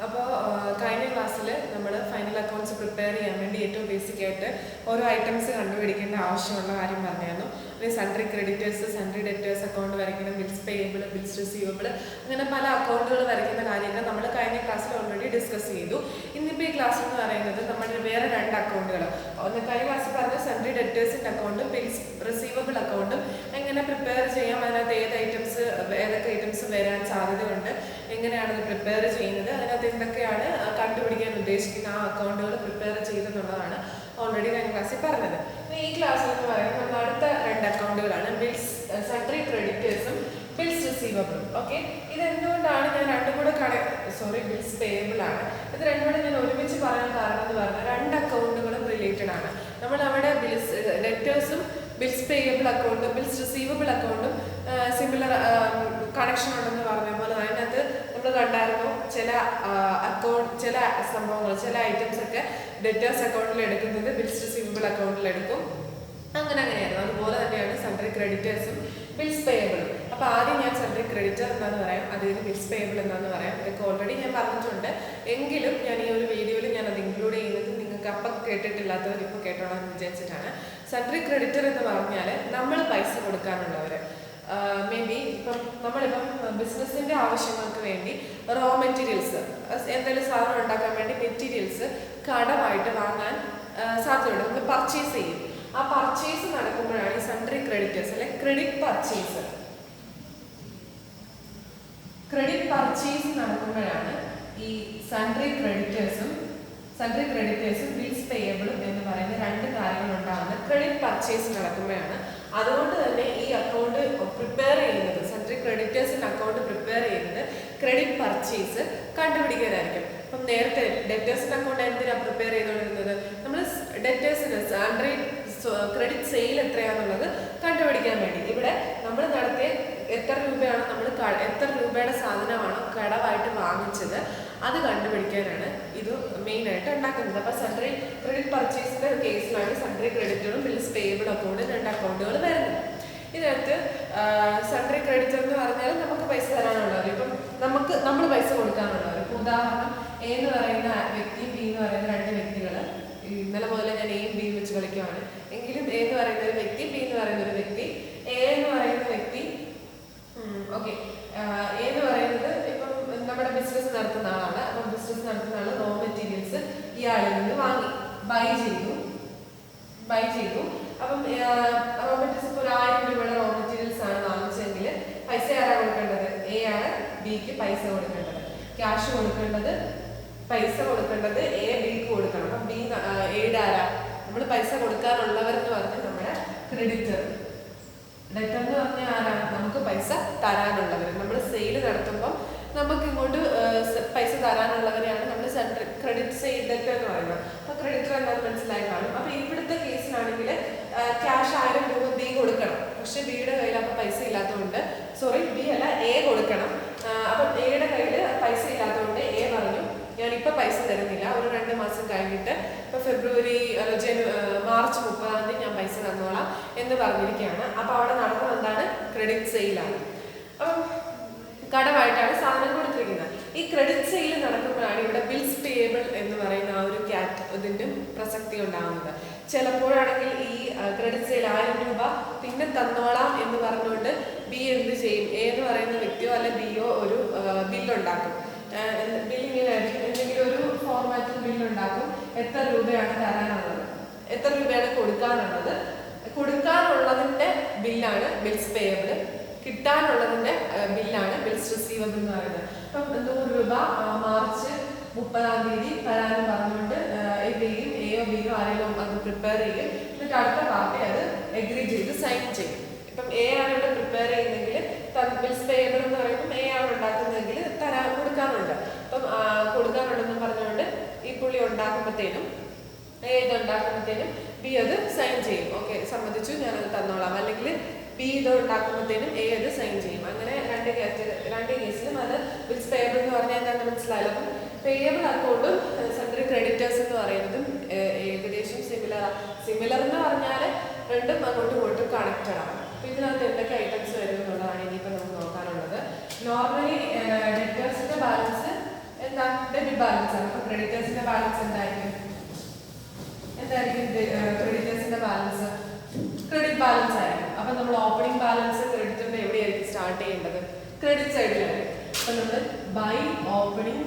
അപ്പോൾ കഴിഞ്ഞ ക്ലാസ്സിൽ നമ്മൾ ഫൈനൽ അക്കൗണ്ട്സ് പ്രിപ്പയർ ചെയ്യാൻ വേണ്ടി ഏറ്റവും ബേസിക് ആയിട്ട് ഓരോ ഐറ്റംസ് കണ്ടുപിടിക്കേണ്ട ആവശ്യമുള്ള കാര്യം പറഞ്ഞായിരുന്നു. Sundry creditors, sundry debtors account വരയ്ക്കണം, ബിൽസ് പേയബിൾ, ബിൽസ് റിസീവബിൾ, അങ്ങനെ പല അക്കൗണ്ടുകൾ വരയ്ക്കുന്ന കാര്യങ്ങൾ നമ്മൾ കഴിഞ്ഞ ക്ലാസ്സിൽ ഓൾറെഡി ഡിസ്കസ് ചെയ്തു. ഇന്നിപ്പോൾ ഈ ക്ലാസ് എന്ന് പറയുന്നത് നമ്മുടെ വേറെ രണ്ട് അക്കൗണ്ടുകൾ, ഒന്ന് കഴിഞ്ഞ ക്ലാസ്സിൽ പറഞ്ഞ സൺട്രി ഡെറ്റേഴ്സിൻ്റെ അക്കൗണ്ടും ബിൽസ് റിസീവബിൾ അക്കൗണ്ടും എങ്ങനെ പ്രിപ്പയർ ചെയ്യാം, അതിനകത്ത് ഏതൊക്കെ ഐറ്റംസ് വരാൻ സാധ്യതയുണ്ട്, എങ്ങനെയാണത് പ്രിപ്പയർ ചെയ്യുന്നത്, അതിനകത്ത് എന്തൊക്കെയാണ് കണ്ടുപിടിക്കാൻ ഉദ്ദേശിക്കുന്ന ആ അക്കൗണ്ടുകൾ പ്രിപ്പയർ ചെയ്തെന്നുള്ളതാണ് ഓൾറെഡി കഴിഞ്ഞ ക്ലാസ്സിൽ പറഞ്ഞത്. ഈ ക്ലാസ്സിൽ എന്ന് പറയുന്നത് നമ്മൾ അടുത്ത രണ്ട് അക്കൗണ്ടുകളാണ് ബിൽസ് സൺട്രി ക്രെഡിറ്റേഴ്സും ബിൽസ് റിസീവബിളും. ഓക്കെ, ഇതെന്തുകൊണ്ടാണ് ഞാൻ രണ്ടും കൂടെ ബിൽസ് പേയബിൾ ആണ്. ഇത് രണ്ടും കൂടെ ഞാൻ ഒരുമിച്ച് പറയാൻ കാരണം എന്ന് പറഞ്ഞാൽ രണ്ട് അക്കൗണ്ടുകളും റിലേറ്റഡ് ആണ്. നമ്മൾ അവിടെ ബിൽസ് ഡെറ്റേഴ്സും ബിൽസ് പേയബിൾ അക്കൗണ്ടും ബിൽസ് റിസീവബിൾ അക്കൗണ്ടും സിമിലർ കണക്ഷൻ ഉണ്ടെന്ന് പറഞ്ഞ പോലെ അതിനകത്ത് നമ്മൾ കണ്ടായിരുന്നു ചില സംഭവങ്ങൾ, ചില ഐറ്റംസ് ഒക്കെ ഡെറ്റേഴ്സ് അക്കൗണ്ടിൽ എടുക്കുന്നത് ബിൽസ് റിസീവബിൾ അക്കൗണ്ടിൽ എടുക്കും, അങ്ങനെയായിരുന്നു. അതുപോലെ തന്നെയാണ് സൺട്രി ക്രെഡിറ്റേഴ്സും ബിൽസ് പേയബിളും. അപ്പോൾ ആദ്യം ഞാൻ സൺട്രി ക്രെഡിറ്റർ എന്താണെന്ന് പറയാം, അതിന് ബിൽസ് പേയബിൾ എന്താണെന്ന് പറയാം. ഇതൊക്കെ ഓൾറെഡി ഞാൻ പറഞ്ഞിട്ടുണ്ട്, എങ്കിലും ഞാൻ ഈ ഒരു വീഡിയോയിൽ ഞാൻ അത് ഇൻക്ലൂഡ് ചെയ്യുന്നത് നിങ്ങൾക്ക് അപ്പം കേട്ടിട്ടില്ലാത്തവർ ഇപ്പോൾ കേട്ടോളാം എന്ന് വിചാരിച്ചിട്ടാണ്. സൺട്രി ക്രെഡിറ്റർ എന്ന് പറഞ്ഞാൽ നമ്മൾ പൈസ കൊടുക്കാനുള്ളവർ, മേ ബി നമ്മളിപ്പം ബിസിനസ്സിൻ്റെ ആവശ്യങ്ങൾക്ക് വേണ്ടി റോ മെറ്റീരിയൽസ്, എന്തെങ്കിലും സാധനം ഉണ്ടാക്കാൻ വേണ്ടി മെറ്റീരിയൽസ് കടമായിട്ട് വാങ്ങാൻ സാധ്യതയുണ്ട്, നമ്മൾ പർച്ചേസ് ചെയ്യും. ആ പർച്ചേസ് നടക്കുമ്പോഴാണ് ഈ സൺട്രി ക്രെഡിറ്റേഴ്സ് അല്ലെ ക്രെഡിറ്റ് പർച്ചേസ് നടക്കുമ്പോഴാണ് ഈ സൺട്രി ക്രെഡിറ്റേഴ്സും ബിൽസ് പേയബിളും എന്ന് പറയുന്ന രണ്ട് കാര്യങ്ങൾ ഉണ്ടാകുന്നത് ക്രെഡിറ്റ് പർച്ചേസ് നടക്കുമ്പോഴാണ്. അതുകൊണ്ട് തന്നെ ഈ അക്കൗണ്ട് പ്രിപ്പയർ ചെയ്യുന്നത്, സൺട്രി ക്രെഡിറ്റേഴ്സിൻ്റെ അക്കൗണ്ട് പ്രിപ്പയർ ചെയ്യുന്നത് ക്രെഡിറ്റ് പർച്ചേസ് കണ്ടുപിടിക്കാനായിരിക്കും. അപ്പം നേരത്തെ ഡെറ്റേഴ്സിൻ്റെ അക്കൗണ്ട് എന്തിനാണ് പ്രിപ്പയർ ചെയ്തുകൊണ്ടിരുന്നത്, നമ്മൾ ഡെറ്റേഴ്സിന് സൺട്രി ക്രെഡിറ്റ് സെയിൽ എത്രയാണെന്നുള്ളത് കണ്ടുപിടിക്കാൻ വേണ്ടി. ഇവിടെ നമ്മൾ നടത്തിയ എത്ര രൂപയുടെ സാധനമാണ് കടമായിട്ട് വാങ്ങിച്ചത്, അത് കണ്ടുപിടിക്കാനാണ് ഇത് മെയിനായിട്ട് ഉണ്ടാക്കുന്നത്. അപ്പോൾ സൺട്രി ക്രെഡിറ്റ് പർച്ചേസിൻ്റെ കേസിലാണ് സൺട്രി ക്രെഡിറ്ററും ബിൽസ് പേയബിൾ അക്കൗണ്ടും രണ്ട് അക്കൗണ്ടുകൾ വരുന്നത്. ഇതിനകത്ത് സൺട്രി ക്രെഡിറ്റർ എന്ന് പറഞ്ഞാൽ നമുക്ക് പൈസ തരാനുള്ളവർ, ഇപ്പം നമ്മൾ പൈസ കൊടുക്കാനുള്ളവർ. ഇപ്പോൾ ഉദാഹരണം എ എന്ന് പറയുന്ന വ്യക്തി, ബി എന്ന് പറയുന്ന രണ്ട് വ്യക്തികൾ, ഇന്നലെ മുതൽ ഞാൻ എയും ബിയും വെച്ച് കളിക്കുകയാണ്, എങ്കിലും എ എന്ന് പറയുന്ന ഒരു വ്യക്തി, ബി എന്ന് പറയുന്ന ഒരു വ്യക്തി, എ എന്ന് പറയുന്ന വ്യക്തി എ എന്ന് പറയുന്നത് ഇപ്പം നമ്മുടെ ബിസിനസ് നടത്തുന്ന ആളാണ്. അപ്പം ബിസിനസ് നടത്തുന്ന ആൾ റോ മെറ്റീരിയൽസ് ഇയാളിൽ നിന്ന് വാങ്ങി ബൈ ചെയ്തു. അപ്പം റോ മെറ്റീരിയൽസ് ഇപ്പോൾ 1000 രൂപയുടെ റോ മെറ്റീരിയൽസ് ആണ് വാങ്ങിച്ചെങ്കിൽ പൈസ ആരാ കൊടുക്കേണ്ടത്, എ ആണ് ബിക്ക് പൈസ കൊടുക്കേണ്ടത്, ക്യാഷ് പൈസ കൊടുക്കേണ്ടത് എ ബിക്ക് കൊടുക്കണം. അപ്പം ബി എയുടെ ആരാ, നമ്മൾ പൈസ കൊടുക്കാനുള്ളവരെന്ന് പറഞ്ഞാൽ നമ്മുടെ ക്രെഡിറ്റർ. ഡെറ്റർ എന്ന് പറഞ്ഞാൽ ആരാണ്, നമുക്ക് പൈസ തരാനുള്ളവർ. നമ്മൾ സെയിൽ നടത്തുമ്പോൾ നമുക്ക് ഇങ്ങോട്ട് പൈസ തരാനുള്ളവരെയാണ് നമ്മൾ ക്രെഡിറ്റ് സെയിൽ ഡെറ്റർ എന്ന് പറയുന്നത്. അപ്പോൾ ക്രെഡിറ്റർ എന്താണെന്ന് മനസ്സിലായി കാണും. അപ്പോൾ ഇവിടുത്തെ കേസിലാണെങ്കിൽ ക്യാഷ് 1000 രൂപ ബി കൊടുക്കണം, പക്ഷെ ബിയുടെ കയ്യിൽ അപ്പോൾ പൈസ ഇല്ലാത്തതുകൊണ്ട്, ബി അല്ല എ കൊടുക്കണം. അപ്പം എയുടെ കയ്യിൽ പൈസ ഇല്ലാത്തതുകൊണ്ട് എ പറഞ്ഞു ഞാനിപ്പോൾ പൈസ തരുന്നില്ല, ഒരു 2 മാസം കഴിഞ്ഞിട്ട്, ഇപ്പോൾ മാർച്ച് 30 ഞാൻ പൈസ തന്നോളാം എന്ന് പറഞ്ഞിരിക്കുകയാണ്. അപ്പോൾ അവിടെ നടന്നത് എന്താണ്, ക്രെഡിറ്റ് സെയിലാണ്. അപ്പം കടമായിട്ടാണ് സാധനം കൊടുത്തിരിക്കുന്നത്. ഈ ക്രെഡിറ്റ് സെയിൽ നടക്കുമ്പോഴാണ് ഇവിടെ ബിൽസ് പേയബിൾ എന്ന് പറയുന്ന ആ ഒരു ഇതിൻ്റെ പ്രസക്തി ഉണ്ടാകുന്നത്. ചിലപ്പോഴാണെങ്കിൽ ഈ ക്രെഡിറ്റ് സെയിൽ 1000 രൂപ പിന്നെ തന്നോളാം എന്ന് പറഞ്ഞുകൊണ്ട് ബി എന്ത് ചെയ്യും, എ എന്ന് പറയുന്ന വ്യക്തിയോ അല്ലെ ബിയോ ഒരു ബില്ലുണ്ടാക്കും. ബില്ലിങ്ങിനായിരിക്കും എന്തെങ്കിലും ഒരു ഫോർമാറ്റിൽ ബില്ലുണ്ടാക്കും. എത്ര രൂപയാണ് തരാനുള്ളത്, എത്ര രൂപയാണ് കൊടുക്കാനുള്ളതിൻ്റെ ബില്ലാണ് ബിൽസ് പേയബിൾ, കിട്ടാനുള്ളതിൻ്റെ ബില്ലാണ് ബിൽസ് റിസീവബിൾ എന്ന് പറയുന്നത്. അപ്പം 100 രൂപ മാർച്ച് 30 തരാനും പറഞ്ഞുകൊണ്ട് എയോ ബിയോ ആരെങ്കിലും അത് പ്രിപ്പയർ ചെയ്യും. എന്നിട്ട് അടുത്ത പാർട്ടി അത് എഗ്രി ചെയ്ത് സൈൻ ചെയ്യും. ഇപ്പം എ ആണ് ഇവിടെ പ്രിപ്പയർ ചെയ്യുന്നതെങ്കിൽ ബിൽസ് പേയബിൾ എന്ന് പറയുമ്പോൾ എ ആണ് ഉണ്ടാക്കുന്നതെങ്കിൽ കൊടുക്കാനുണ്ട്. അപ്പം കൊടുക്കാനുണ്ടെന്ന് പറഞ്ഞുകൊണ്ട് ഈ പുള്ളി ഉണ്ടാക്കുമ്പോഴത്തേനും ബി അത് സൈൻ ചെയ്യും. ഓക്കെ, സമ്മതിച്ചു, ഞാനത് തന്നോളാം. അല്ലെങ്കിൽ ബി ഇത് ഉണ്ടാക്കുമ്പോഴത്തേനും എ അത് സൈൻ ചെയ്യും. അങ്ങനെ രണ്ട് കേസിലും അത് ബിൽസ് പേയബിൾ എന്ന് പറഞ്ഞാൽ എന്താണെന്ന് മനസ്സിലായല്ലോ. അപ്പം പേയബിൾ അക്കൗണ്ടും സൺട്രി ക്രെഡിറ്റേഴ്സ് എന്ന് പറയുന്നതും ഏകദേശം സിമിലർ എന്ന് പറഞ്ഞാൽ രണ്ടും അങ്ങോട്ടും ഇങ്ങോട്ടും കണക്റ്റഡ് ആണ്. അപ്പോൾ ഇതിനകത്ത് എന്തൊക്കെ ഐറ്റംസ് വരും എന്നുള്ളതാണ് ഇനിയിപ്പോൾ നമുക്ക് നോക്കാനുള്ളത്. നോർമലി ഡെറ്റേഴ്സിൻ്റെ ബാലൻസ് എന്താ ഡെബിറ്റ് ബാലൻസ് ആണ്. അപ്പൊ ക്രെഡിറ്റേഴ്സിന്റെ ബാലൻസ് എന്തായിരിക്കും? ക്രെഡിറ്റേഴ്സിന്റെ ബാലൻസ് ക്രെഡിറ്റ് ബാലൻസ് ആയിരിക്കും. അപ്പൊ നമ്മൾ ഓപ്പണിംഗ് ബാലൻസ് ക്രെഡിറ്ററിന്റെ എവിടെയായിരിക്കും സ്റ്റാർട്ട് ചെയ്യേണ്ടത്? ക്രെഡിറ്റ് സൈഡിലായിരിക്കും. അപ്പൊ നമ്മൾ by opening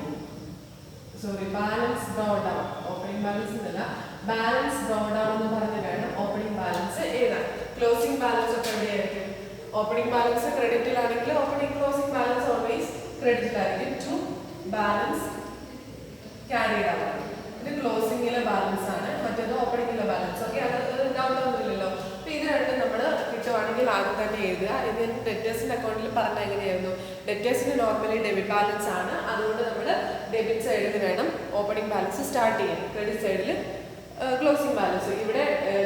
balance brought down, opening balance എന്നല്ല ബാലൻസ് ബ്രോഡ് ഡൗൺ എന്ന് പറഞ്ഞ് വേണം ഓപ്പണിംഗ് ബാലൻസ് എഴുതാൻ. ക്ലോസിംഗ് ബാലൻസ് ഒക്കെ എവിടെയായിരിക്കും? ഓപ്പണിംഗ് ബാലൻസ് ക്രെഡിറ്റിലാണെങ്കിൽ ഓപ്പണിംഗ് ക്ലോസിംഗ് ബാലൻസ് ഓൾവേസ് ക്രെഡിറ്റിലായിരിക്കും. ടു ബാലൻസ് ക്യാരിഡ് ആണ്. ഇത് ക്ലോസിംഗിലെ ബാലൻസ് ആണ്, മറ്റേത് ഓപ്പണിംഗിലെ ബാലൻസ്. ഓക്കെ, അത് ഡൗട്ട് ഒന്നുമില്ലല്ലോ. അപ്പൊ ഇത് രണ്ടും നമ്മൾ കിട്ടുവാണെങ്കിൽ ആദ്യം തന്നെ എഴുതുക. ഇത് ഡെറ്റേഴ്സിന്റെ അക്കൗണ്ടിൽ പറഞ്ഞ എങ്ങനെയായിരുന്നു? ഡെറ്റേഴ്സിന് നോർമലി ഡെബിറ്റ് ബാലൻസ് ആണ്, അതുകൊണ്ട് നമ്മൾ ഡെബിറ്റ് സൈഡിൽ വേണം ഓപ്പണിംഗ് ബാലൻസ് സ്റ്റാർട്ട് ചെയ്യാൻ. ക്രെഡിറ്റ് സൈഡിൽ ക്ലോസിംഗ് ബാലൻസ്. ഇവിടെ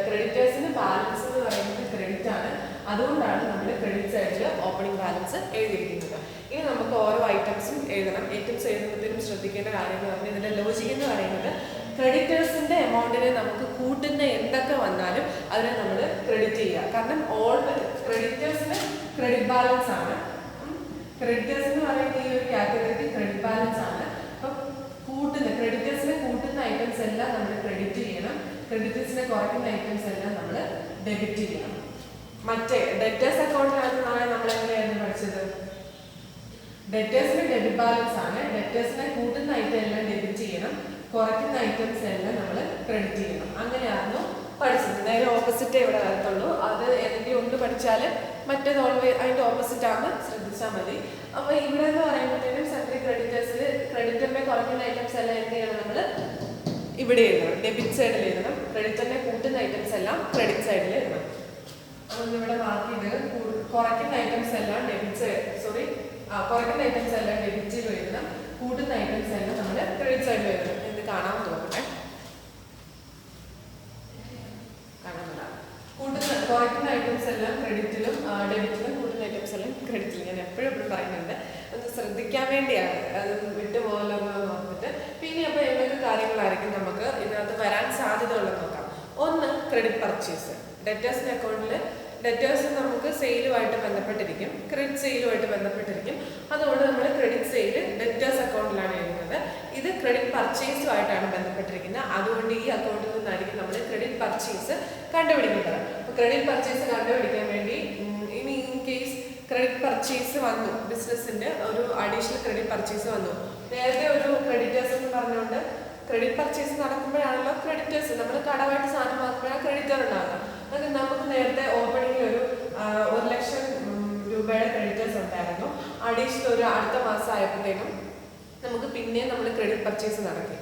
ക്രെഡിറ്റേഴ്സിന് ബാലൻസ് എന്ന് പറയുന്നത് ക്രെഡിറ്റ് ആണ്, അതുകൊണ്ടാണ് നമ്മൾ ക്രെഡിറ്റ് സൈഡിൽ ഓപ്പണിംഗ് ബാലൻസ് എഴുതിയിരിക്കുന്നത്. ഇനി നമുക്ക് ഓരോ ഐറ്റംസും എഴുതണം. ഐറ്റംസ് എഴുതുമ്പോഴത്തേനും ശ്രദ്ധിക്കേണ്ട കാര്യം എന്ന് പറഞ്ഞാൽ ഇതിന്റെ ലോജിക് എന്ന് പറയുന്നത് ക്രെഡിറ്റേഴ്സിന്റെ എമൗണ്ടിനെ നമുക്ക് കൂട്ടുന്ന എന്തൊക്കെ വന്നാലും അതിനെ നമ്മൾ ക്രെഡിറ്റ് ചെയ്യുക. കാരണം ക്രെഡിറ്റേഴ്സിന് ക്രെഡിറ്റ് ബാലൻസ് ആണ്. ക്രെഡിറ്റേഴ്സ് എന്ന് പറയുന്ന ഈ ഒരു കാറ്റഗറിക്ക് ക്രെഡിറ്റ് ബാലൻസ് ആണ്. അപ്പം ക്രെഡിറ്റേഴ്സിനെ കൂട്ടുന്ന ഐറ്റംസ് എല്ലാം നമ്മൾ ക്രെഡിറ്റ് ചെയ്യണം. ക്രെഡിറ്റേഴ്സിനെ കുറയ്ക്കുന്ന ഐറ്റംസ് എല്ലാം നമ്മൾ ഡെബിറ്റ് ചെയ്യണം. മറ്റേ ഡെറ്റേഴ്സ് അക്കൗണ്ടിലാണ് നമ്മൾ എങ്ങനെയായിരുന്നു പഠിച്ചത്? ഡെറ്റേഴ്സിന് ഡെബിറ്റ് ബാലൻസ് ആണ്. ഡെറ്റേഴ്സിനെ കൂട്ടുന്ന ഐറ്റം എല്ലാം ഡെബിറ്റ് ചെയ്യണം, കുറയ്ക്കുന്ന ഐറ്റംസ് എല്ലാം നമ്മൾ ക്രെഡിറ്റ് ചെയ്യണം. അങ്ങനെയായിരുന്നു പഠിച്ചത്. നേരെ ഓപ്പോസിറ്റ് ഇവിടെ വരത്തുള്ളൂ. അത് ഏതെങ്കിലും ഒന്ന് പഠിച്ചാൽ മറ്റേത് ഓൾവേസ് അതിന്റെ ഓപ്പോസിറ്റ് ആണ്, ശ്രദ്ധിച്ചാൽ മതി. അപ്പൊ ഇവിടെ എന്ന് പറയുമ്പോഴത്തേനും സെൻട്രി ക്രെഡിറ്റേഴ്സിൽ ക്രെഡിറ്ററിനെ കുറയ്ക്കുന്ന ഐറ്റംസ് എല്ലാം എന്ത് ചെയ്യണം? നമ്മൾ ഇവിടെ എഴുതണം, ഡെബിറ്റ് സൈഡിൽ എഴുതണം. ക്രെഡിറ്ററിനെ കൂട്ടുന്ന ഐറ്റംസ് എല്ലാം ക്രെഡിറ്റ് സൈഡിൽ എഴുതണം. അതൊന്ന് ഇവിടെ മാർക്ക് ചെയ്ത് കുറയ്ക്കുന്ന ഐറ്റംസ് എല്ലാം കുറയ്ക്കുന്ന ഐറ്റംസ് എല്ലാം ഡെബിറ്റിൽ എഴുതണം, കൂട്ടുന്ന ഐറ്റംസ് എല്ലാം നമ്മൾ ക്രെഡിറ്റ് സൈഡിൽ എഴുതണം. ഇത് കാണാൻ തോന്നട്ടെ, കുറയ്ക്കുന്ന ഐറ്റംസ് എല്ലാം ക്രെഡിറ്റിലും ഡെബിറ്റിലും, കൂട്ടുന്ന ഐറ്റംസ് എല്ലാം ക്രെഡിറ്റിലും. ഞാൻ എപ്പോഴും പറയുന്നുണ്ട്, ഒന്ന് ശ്രദ്ധിക്കാൻ വേണ്ടിയാണ്, അത് വിട്ടുപോകല്ലോ എന്ന് ഓർത്തിട്ട്. പിന്നെ അപ്പോൾ എന്തൊക്കെ കാര്യങ്ങളായിരിക്കും നമുക്ക് ഇതിനകത്ത് വരാൻ സാധ്യത ഉള്ളത് നോക്കാം. ഒന്ന്, ക്രെഡിറ്റ് പർച്ചേസ്. ഡെറ്റേഴ്സിന്റെ അക്കൗണ്ടിൽ ഡെറ്റേഴ്സ് നമുക്ക് സെയിലുമായിട്ട് ബന്ധപ്പെട്ടിരിക്കും, ക്രെഡിറ്റ് സെയിലുമായിട്ട് ബന്ധപ്പെട്ടിരിക്കും. അതുകൊണ്ട് നമ്മൾ ക്രെഡിറ്റ് സെയിൽ ഡെറ്റേഴ്സ് അക്കൗണ്ടിലാണ് എഴുതുന്നത്. ഇത് ക്രെഡിറ്റ് പർച്ചേസുമായിട്ടാണ് ബന്ധപ്പെട്ടിരിക്കുന്നത്. അതുകൊണ്ട് ഈ അക്കൗണ്ടിൽ നിന്നായിരിക്കും നമ്മൾ ക്രെഡിറ്റ് പർച്ചേസ് കണ്ടുപിടിക്കേണ്ടത്. അപ്പോൾ ക്രെഡിറ്റ് പർച്ചേസ് കണ്ടുപിടിക്കാൻ വേണ്ടി ഇനി ഇൻ കേസ് ക്രെഡിറ്റ് പർച്ചേസ് വന്നു, ബിസിനസ്സിന്റെ ഒരു അഡീഷണൽ ക്രെഡിറ്റ് പർച്ചേസ് വന്നു. നേരത്തെ ഒരു ക്രെഡിറ്റേഴ്സ് എന്ന് പറഞ്ഞുകൊണ്ട് ക്രെഡിറ്റ് പർച്ചേസ് നടക്കുമ്പോഴാണല്ലോ ക്രെഡിറ്റേഴ്സ്, നമ്മൾ കടമായിട്ട് സാധനം വാങ്ങുമ്പോഴാണ് ക്രെഡിറ്റർ ഉണ്ടാകുക. അത് നമുക്ക് നേരത്തെ ഓപ്പണിംഗിൽ ഒരു 1 ലക്ഷം രൂപയുടെ ക്രെഡിറ്റേഴ്സ് ഉണ്ടായിരുന്നു. അഡീഷണൽ ഒരു അടുത്ത മാസം ആയപ്പോഴത്തേനും നമുക്ക് പിന്നെ നമ്മൾ ക്രെഡിറ്റ് പർച്ചേസ് നടത്തി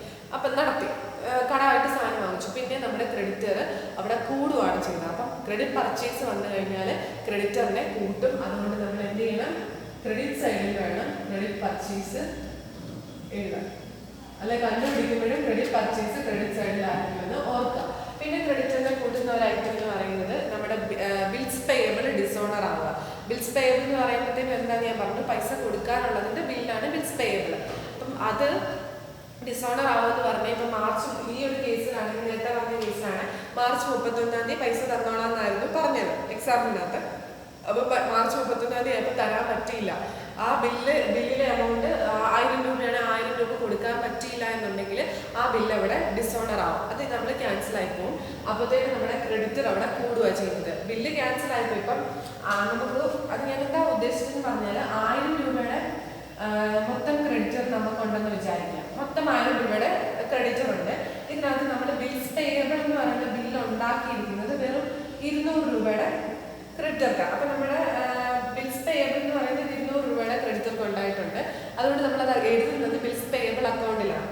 കടമായിട്ട് സാധനം വാങ്ങിച്ചു. പിന്നെ നമ്മുടെ ക്രെഡിറ്റർ അവിടെ കൂടുകയാണ് ചെയ്യുന്നത്. അപ്പം ക്രെഡിറ്റ് പർച്ചേസ് വന്നു കഴിഞ്ഞാൽ ക്രെഡിറ്ററിനെ കൂട്ടും. അതുകൊണ്ട് നമ്മൾ എന്ത് ചെയ്യണം? ക്രെഡിറ്റ് സൈഡിൽ വേണം ക്രെഡിറ്റ് പർച്ചേസ് എഴുതാൻ. അല്ലെ, കണ്ടുപിടിക്കുമ്പോഴും ക്രെഡിറ്റ് പർച്ചേസ് ക്രെഡിറ്റ് സൈഡിലായിരിക്കുമെന്ന് ഓർക്കാം. പിന്നെ ക്രെഡിറ്ററിനെ കൂട്ടുന്ന ഒരു ഐറ്റം എന്ന് പറയുന്നത് നമ്മുടെ ബിൽസ് പേയബിൾ ഡിസോണർ ആവുക. ബിൽസ് പേയബിൾ എന്ന് പറയുമ്പോഴത്തേനും എന്താ ഞാൻ പറഞ്ഞു, പൈസ കൊടുക്കാനുള്ളതിന്റെ ബില്ലാണ് ബിൽസ് പേയബിൾ. അപ്പം അത് ഡിസോണർ ആവുമെന്ന് പറഞ്ഞാൽ ഇപ്പം മാർച്ച്, ഈ ഒരു കേസിലാണെങ്കിൽ നേരത്തെ പറഞ്ഞ കേസിലാണ് മാർച്ച് 31 പൈസ തന്നോളാന്നായിരുന്നു പറഞ്ഞത് എക്സാമിനകത്ത്. അപ്പൊ മാർച്ച് 31 ആയപ്പോൾ തരാൻ പറ്റിയില്ല. ആ ബില്ലിലെ എമൗണ്ട് 1000 രൂപയാണ്, 1000 രൂപ കൊടുക്കാൻ പറ്റിയില്ല എന്നുണ്ടെങ്കിൽ ആ ബില്ല് അവിടെ ഡിസോണർ ആവും. അത് നമ്മൾ ക്യാൻസൽ ആയി പോകും. അപ്പോഴത്തേക്കും നമ്മുടെ ക്രെഡിറ്റർ അവിടെ കൂടുക ചെയ്യുന്നത്. ബില്ല് ക്യാൻസൽ ആയിപ്പോയി. ഇപ്പം നമുക്ക് അത് ഞാൻ എന്താ ഉദ്ദേശിച്ചെന്ന് പറഞ്ഞാൽ 1000 രൂപയുടെ മൊത്തം ക്രെഡിറ്റർ നമുക്കുണ്ടെന്ന് വിചാരിക്കാം. മൊത്തം 1000 രൂപയുടെ ക്രെഡിറ്റർ ഉണ്ട്. ഇതിനകത്ത് നമ്മൾ ബിൽസ് പേയബിൾ എന്ന് പറയുന്ന ബില്ല് ഉണ്ടാക്കിയിരിക്കുന്നത് വെറും 200 രൂപയുടെ ക്രെഡിറ്റർക്കാണ്. അപ്പൊ നമ്മുടെ ബിൽസ് പേയബിൾ എന്ന് പറയുന്നത് 200 രൂപയുടെ ക്രെഡിറ്റർക്ക് ഉണ്ടായിട്ടുണ്ട്. അതുകൊണ്ട് നമ്മളത് എഴുതുന്നത് ബിൽസ് പേയബിൾ അക്കൗണ്ടിലാണ്.